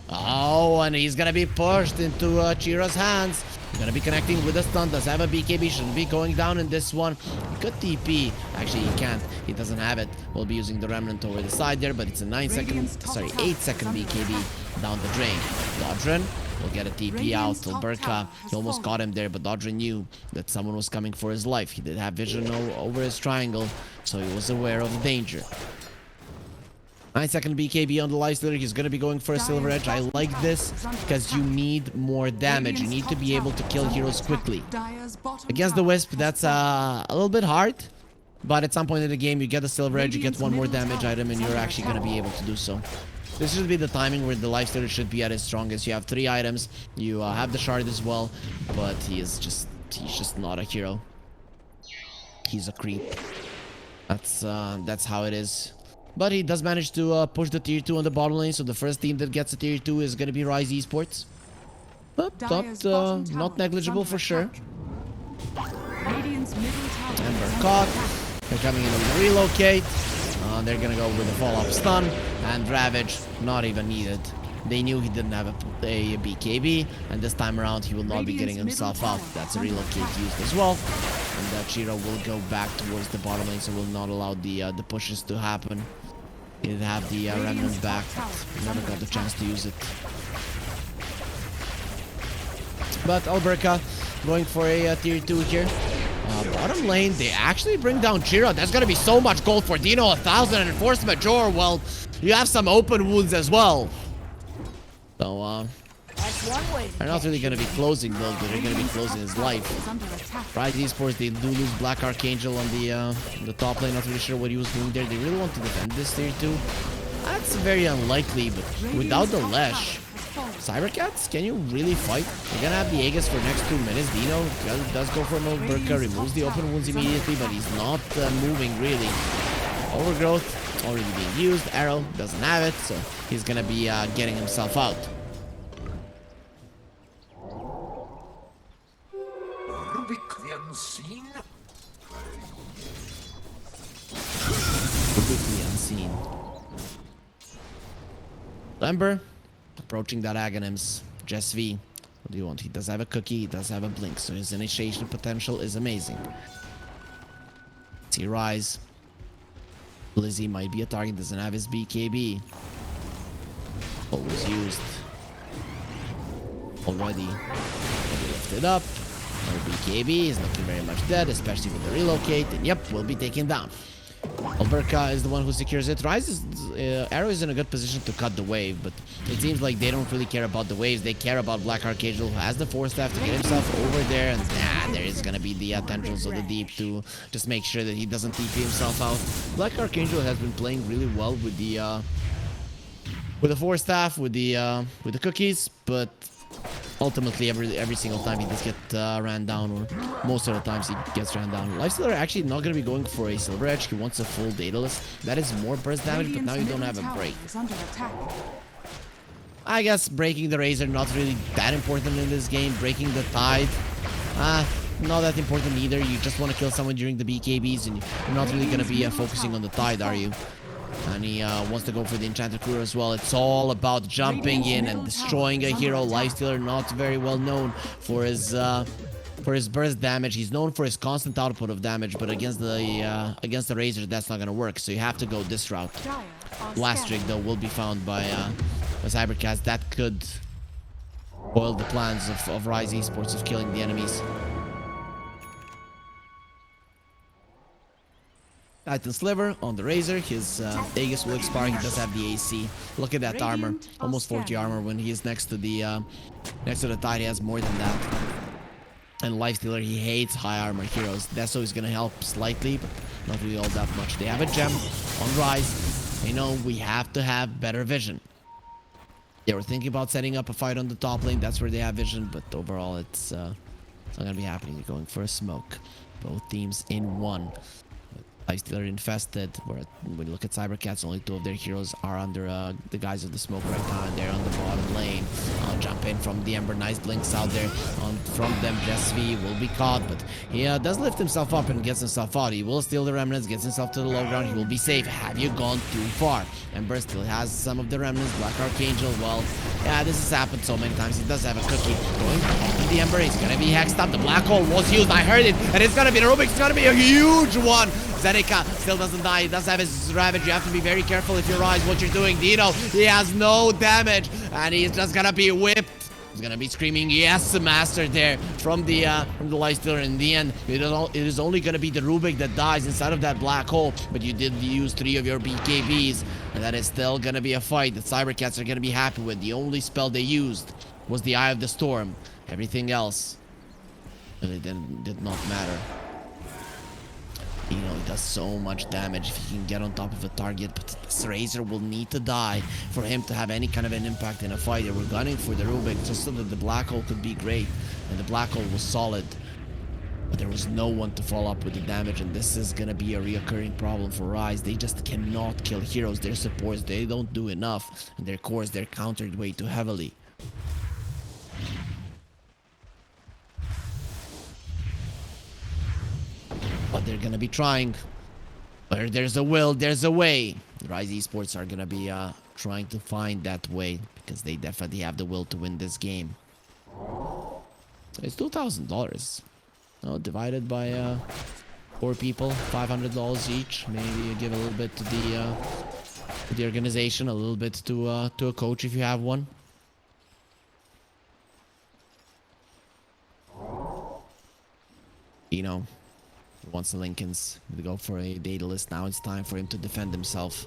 Oh, and he's gonna be pushed into Chira's hands. He's gonna be connecting with a stun. Does have a BKB. Shouldn't be going down in this one. He could TP. Actually, he can't. He doesn't have it. We'll be using the Remnant over the side there, but it's a 8-second BKB down the drain. Dodron will get a TP out to Burka. He almost caught him there, but Dodron knew that someone was coming for his life. He did have vision over his triangle, so he was aware of the danger. 9-second BKB on the lifestealer. He's going to be going for a Silver Edge. I like this because you need more damage. You need to be able to kill heroes quickly. Against the Wisp, that's a little bit hard, but at some point in the game, you get the Silver Edge, you get one more damage item, and you're actually going to be able to do so. This should be the timing where the lifestealer should be at its strongest. You have 3 items. You have the shard as well, but he's just not a hero. He's a creep. That's how it is. But he does manage to push the tier 2 on the bottom lane, so the first team that gets a tier 2 is going to be Rise Esports. But not negligible for sure. Ember caught. They're coming in to relocate. They're gonna go with a follow-up stun, and Ravage not even needed. They knew he didn't have a BKB, and this time around he will not be getting himself out. That's a relocate used as well, and Chiro will go back towards the bottom lane, so will not allow the pushes to happen. He did have the Remnant back, but never got the chance to use it. But Alberca going for a tier 2 here. Bottom lane, they actually bring down Chira. That's gonna be so much gold for Dino. 1,000 and Force Major. Well, you have some open wounds as well. So, they're not really gonna be closing though, but they're gonna be closing his life. Rise Esports, they do lose Black Archangel on the top lane. Not really sure what he was doing there. They really want to defend this tier 2. That's very unlikely, but without the Lesh, cybercats, can you really fight? You're gonna have the Aegis for next 2 minutes. Dino does go for no Burka, removes the open wounds immediately, but he's not moving really. Overgrowth already being used. Arrow doesn't have it, so he's gonna be getting himself out.
Rubik the Unseen?
Rubik the Unseen. Ember approaching that Aghanims. Jess V What do you want? He does have a cookie, he does have a blink, so his initiation potential is amazing. See Rise. Blizzy might be a target, doesn't have his BKB. What was used already. Lifted up. No BKB, he's looking very much dead, especially with the relocate, and yep, will be taken down. Alberca is the one who secures it. Rise is, Arrow is in a good position to cut the wave, but it seems like they don't really care about the waves. They care about Black Archangel, who has the Force Staff to get himself over there, and there is gonna be the tendrils of the deep to just make sure that he doesn't TP himself out. Black Archangel has been playing really well with the Force Staff, with the cookies, but ultimately every single time he does get ran down, or most of the times he gets ran down. Lifestealer actually not going to be going for a Silver Edge. He wants a full Daedalus. That is more burst damage, but now you don't have a break. I guess breaking the Razor not really that important in this game. Breaking the Tide, not that important either. You just want to kill someone during the BKBs, and you're not really going to be focusing on the Tide, are you? And he wants to go for the Enchanted Cooler as well. It's all about jumping in and destroying a hero. Lifestealer not very well known for his burst damage. He's known for his constant output of damage, but against the Razor, that's not gonna work. So you have to go this route. Last trick though will be found by cybercats. That could foil the plans of Rise Esports of killing the enemies. Titan Sliver on the Razor. His Aegis will expire. He does have the AC. Look at that armor. Almost 40 armor when he is next to the Tide. He has more than that. And Lifestealer, he hates high armor heroes. Deso is gonna help slightly, but not really all that much. They have a gem on Rise. They know we have to have better vision. They were thinking about setting up a fight on the top lane. That's where they have vision, but overall it's not gonna be happening. They're going for a smoke. Both teams in one. Lifestealer infested. When you look at cybercats, only 2 of their heroes are under the guise of the smoke right now, and they're on the bottom lane. Jump in from the Ember. Nice blinks out there from them. Jesvi will be caught, but he does lift himself up and gets himself out. He will steal the remnants, gets himself to the low ground. He will be safe. Have you gone too far? Ember still has some of the remnants. Black Archangel, well, yeah, this has happened so many times. He does have a cookie. Going to the Ember. He's gonna be hexed up. The black hole was used. I heard it, and it's gonna be the Rubik. It's gonna be a huge one. Zeneca still doesn't die. He does have his Ravage. You have to be very careful if you Rise what you're doing. Dino, he has no damage, and he's just gonna be whipped. He's gonna be screaming, yes, master there from the Lifestealer. In the end, it is only gonna be the Rubik that dies inside of that black hole, but you did use 3 of your BKBs, and that is still gonna be a fight that cybercats are gonna be happy with. The only spell they used was the Eye of the Storm. Everything else really did not matter. You know, he does so much damage if he can get on top of a target, but this Razor will need to die for him to have any kind of an impact in a fight. They were gunning for the Rubik just so that the black hole could be great, and the black hole was solid, but there was no one to follow up with the damage, and this is gonna be a reoccurring problem for Rise. They just cannot kill heroes. Their supports, they don't do enough, and their cores, they're countered way too heavily. But they're gonna be trying. Where there's a will, there's a way. Rise Esports are gonna be trying to find that way, because they definitely have the will to win this game. So it's $2,000. Divided by 4 people, $500 each. Maybe you give a little bit to the organization, a little bit to a coach if you have one. You know. Wants the Lincolns to go for a Daedalus. Now it's time for him to defend himself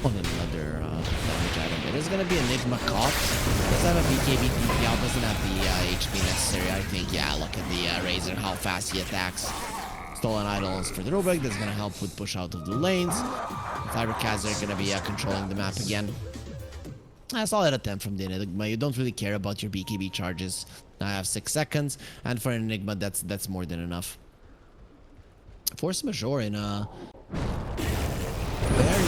on another damage item. It is going to be Enigma caught. Does have a BKB TP out. Doesn't have the HP necessary, I think. Yeah, look at the Razor, how fast he attacks. Stolen Idols for the Rubik. That's going to help with push out of the lanes. Cybercats are going to be controlling the map again. A solid attempt from the Enigma. You don't really care about your BKB charges. Now I have 6 seconds, and for an Enigma, that's more than enough. Force Majeure in a very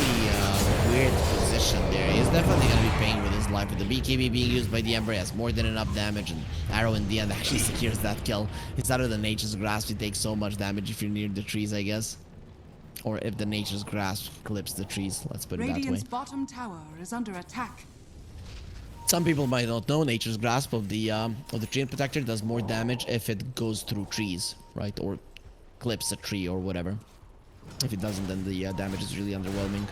weird position there. He's definitely going to be paying with his life. With the BKB being used by the Ember, he has more than enough damage, and Arrow in the end actually secures that kill. It's out of the Nature's Grasp. You take so much damage if you're near the trees, I guess. Or if the Nature's Grasp clips the trees, let's put it that way.
Radiant's bottom tower is under attack.
Some people might not know Nature's Grasp of the Treant Protector does more damage if it goes through trees, right? Or clips a tree or whatever. If it doesn't, then the damage is really underwhelming.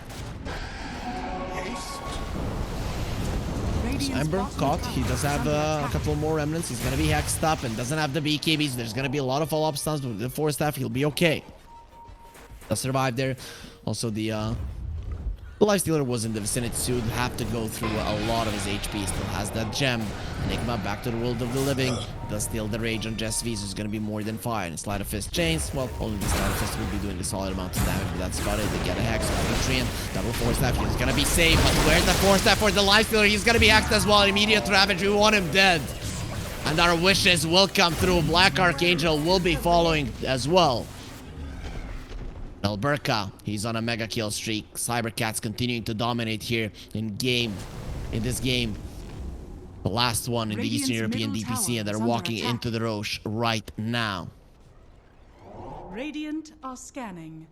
So Ember caught. He does have a couple more remnants. He's gonna be hexed up and doesn't have the BKB, so there's gonna be a lot of follow-up stuns, but with the 4 staff, he'll be okay. He'll survive there. Also, the Lifestealer was in the vicinity, so he'd have to go through a lot of his HP. Still has that gem. Enigma back to the world of the living. Does steal the rage on Jess V, so it's gonna be more than fire. And Sleight of Fist chains. Well, only the Sleight of Fist will be doing a solid amount of damage, but that's about it. They get a hex, double Treant, double 4 staff. He's gonna be safe, but where's the 4 staff for the Lifestealer? He's gonna be hexed as well. Immediate ravage. We want him dead. And our wishes will come through. Black Archangel will be following as well. Alberca, he's on a mega kill streak. Cybercats continuing to dominate here in this game. The last one in the Eastern European DPC, and they're walking into the Roche right now.
Radiant are scanning.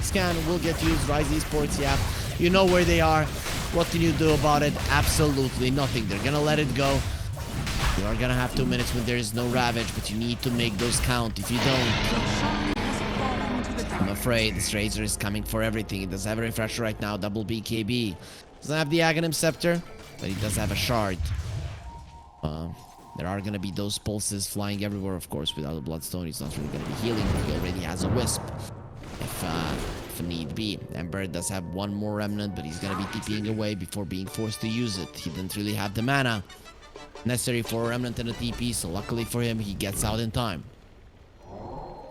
Scan will get used. Rise Esports, yeah. You know where they are. What can you do about it? Absolutely nothing. They're gonna let it go. You are gonna have 2 minutes when there is no Ravage, but you need to make those count. If you don't, I'm afraid this Razor is coming for everything. He does have a refresher right now, double BKB. Doesn't have the Aghanim Scepter, but he does have a shard. There are gonna be those pulses flying everywhere, of course. Without a Bloodstone, he's not really gonna be healing. He already has a Wisp, if need be. Ember does have one more Remnant, but he's gonna be TPing away before being forced to use it. He didn't really have the mana necessary for a Remnant and a TP, so luckily for him, he gets out in time.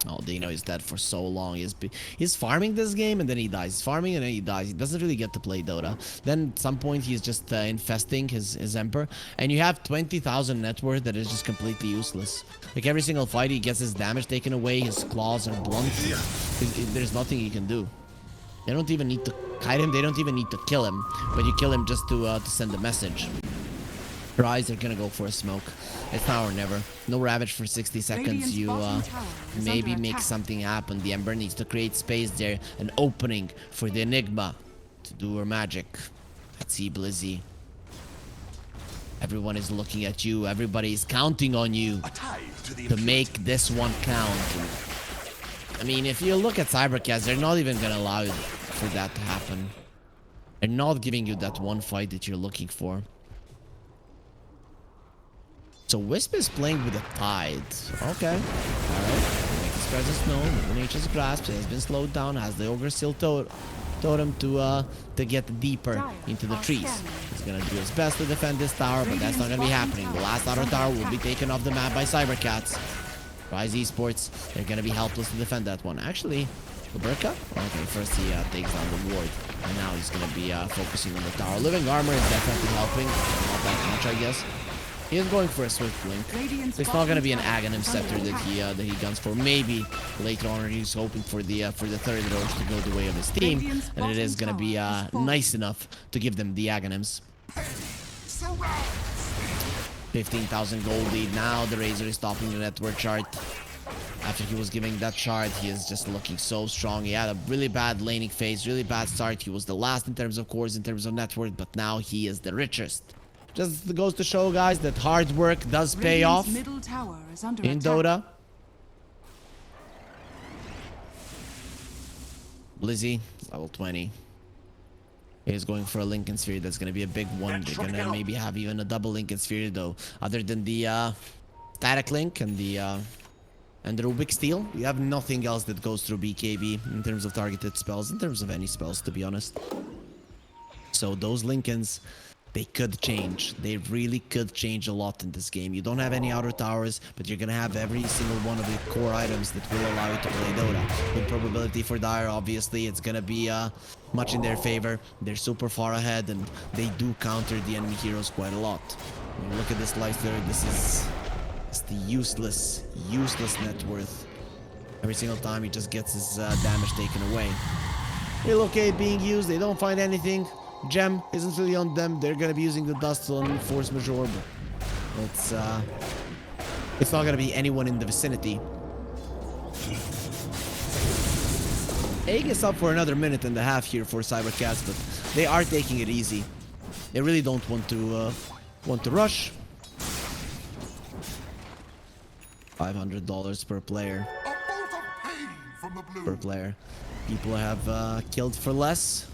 Oh, Dino is dead for so long. He's farming this game and then he dies. He's farming and then he dies. He doesn't really get to play Dota. Then at some point he's just infesting his Emperor. And you have 20,000 net worth that is just completely useless. Like every single fight he gets his damage taken away. His claws are blunt. There's nothing he can do. They don't even need to kite him. They don't even need to kill him. But you kill him just to send a message. Rise, they're gonna go for a smoke. It's now or never. No Ravage for 60 seconds. You maybe make something happen. The Ember needs to create space there. An opening for the Enigma to do her magic. Let's see, Blizzy. Everyone is looking at you. Everybody is counting on you to make this one count. I mean, if you look at Cybercats, they're not even gonna allow you for that to happen. They're not giving you that one fight that you're looking for. So Wisp is playing with a Tide. Okay. Alright. Make his presence known. Nature's Grasp has been slowed down. Has the Ogre still totem to get deeper into the trees. He's gonna do his best to defend this tower, but that's not gonna be happening. The last outer tower will be taken off the map by Cybercats. Rise Esports, they're gonna be helpless to defend that one. Actually, Alberca? Okay, first he takes down the ward. And now he's gonna be focusing on the tower. Living Armor is definitely helping. Not that much, I guess. He is going for a Swift Blink. It's not going to be an Aghanim Scepter that he guns for. Maybe later on he's hoping for the third Roche to go the way of his team, and it is going to be nice enough to give them the Aghanims. 15,000 gold lead. Now the Razor is topping the network chart. After he was giving that shard, he is just looking so strong. He had a really bad laning phase, really bad start. He was the last in terms of cores, in terms of network, but now he is the richest. Just goes to show, guys, that hard work does pay off in Dota. Blizzy, level 20. He's going for a Lincoln Sphere. That's going to be a big one. They're going to maybe have even a double Lincoln Sphere, though. Other than the Static Link and the Rubik Steel, we have nothing else that goes through BKB in terms of targeted spells, in terms of any spells, to be honest. So those Lincolns, they could change. They really could change a lot in this game. You don't have any outer towers, but you're gonna have every single one of the core items that will allow you to play Dota. Good probability for Dire, obviously. It's gonna be much in their favor. They're super far ahead, and they do counter the enemy heroes quite a lot. When you look at this life there, this is the useless net worth. Every single time he just gets his damage taken away. Relocate being used. They don't find anything. Gem isn't really on them. They're gonna be using the dust on force majeure, but it's not gonna be anyone in the vicinity. Egg is up for another minute and a half here for Cybercats, but they are taking it easy. They really don't want to rush. $500 per player.
A bolt of pain from the blue.
Per player. People have killed for less.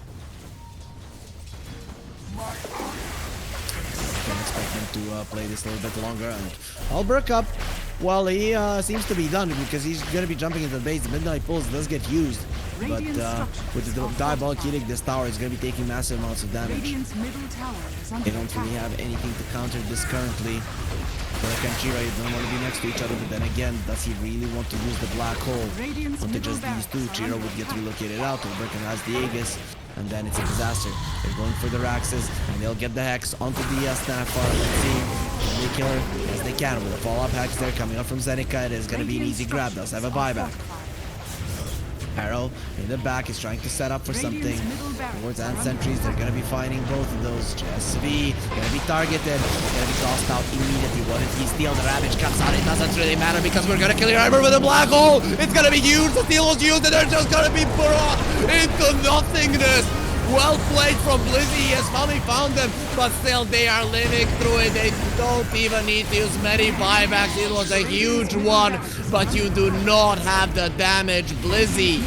Can expect him to play this a little bit longer. And Albercup, well, he seems to be done because he's going to be jumping into the base. The Midnight Pulse does get used, but with the Diabolic Edict, this tower is going to be taking massive amounts of damage.
Radiant's middle tower is under
They don't
attack.
really have anything to counter this currently. Burke and Chira don't want to be next to each other, but then again, does he really want to use the black hole?
Radiant's
Onto
middle
just these two,
barracks are
Chira
under
would get
attack.
relocated out, Burke has the Aegis, and then it's a disaster. They're going for the Raxes, and they'll get the Hex onto the Snapfire. Let's see, can they kill her? Yes, they can. With a follow-up Hex there coming up from Zenica, it is going to be an easy grab. Does have a buyback. Arrow in the back is trying to set up for something. Wards and sentries, they're gonna be fighting both of those. SV gonna be targeted, gonna be tossed out immediately. What if he steals? The Ravage comes out, it doesn't really matter because we're gonna kill your armor with a black hole. It's gonna be huge, the steal was used and they're just gonna be brought into nothingness. Well played from Blizzy, he has finally found them, but still they are living through it. They don't even need to use many buybacks. It was a huge one, but you do not have the damage. Blizzy,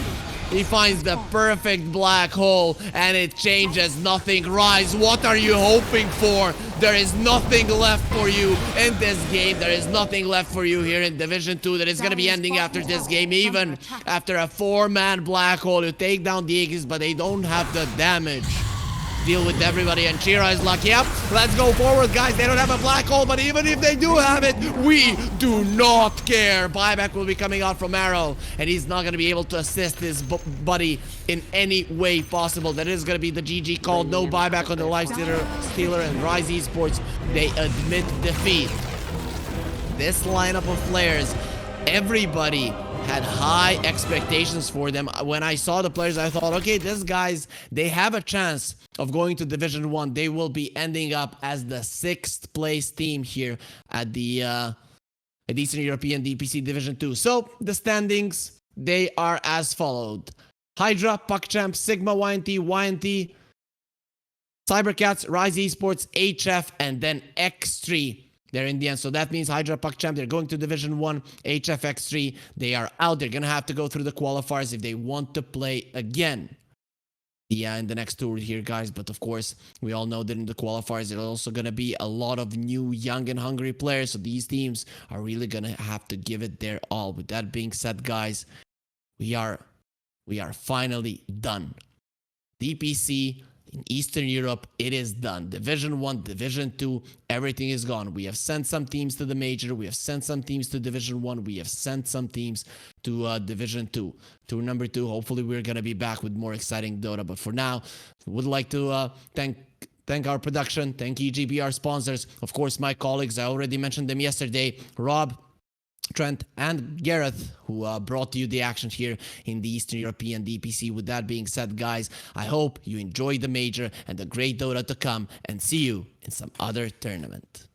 he finds the perfect black hole and it changes nothing. Rise, what are you hoping for? There is nothing left for you in this game. There is nothing left for you here in Division 2 that is going to be ending after this game. Even after a 4-man black hole, you take down the Aegis, but they don't have the damage. Deal with everybody, and Chira is like, yep, let's go forward, guys. They don't have a black hole, but even if they do have it, we do not care. Buyback will be coming out from Arrow, and he's not going to be able to assist his buddy in any way possible. That is going to be the GG call. No buyback on the Lifestealer and Rise Esports. They admit defeat. This lineup of players, everybody had high expectations for them. When I saw the players, I thought, okay, these guys, they have a chance of going to Division 1. They will be ending up as the 6th place team here at the at Eastern European DPC Division 2. So the standings, they are as followed. Hydra, PuckChamp, Sigma, YNT, Cybercats, Rise Esports, HF, and then X3. They're in the end. So that means Hydra, PuckChamp, they're going to Division 1, HFX3. They are out. They're going to have to go through the qualifiers if they want to play again. Yeah, in the next tour here, guys. But of course, we all know that in the qualifiers, there's also going to be a lot of new, young, and hungry players. So these teams are really going to have to give it their all. With that being said, guys, we are finally done. DPC in Eastern Europe, it is done. Division 1, Division 2, everything is gone. We have sent some teams to the Major. We have sent some teams to Division 1. We have sent some teams to Division 2. Tour number 2, hopefully we're going to be back with more exciting Dota. But for now, would like to thank our production, thank EGB, our sponsors. Of course, my colleagues, I already mentioned them yesterday. Rob, Trent, and Gareth, who brought you the action here in the Eastern European DPC. With that being said, guys, I hope you enjoyed the Major and the great Dota to come, and see you in some other tournament.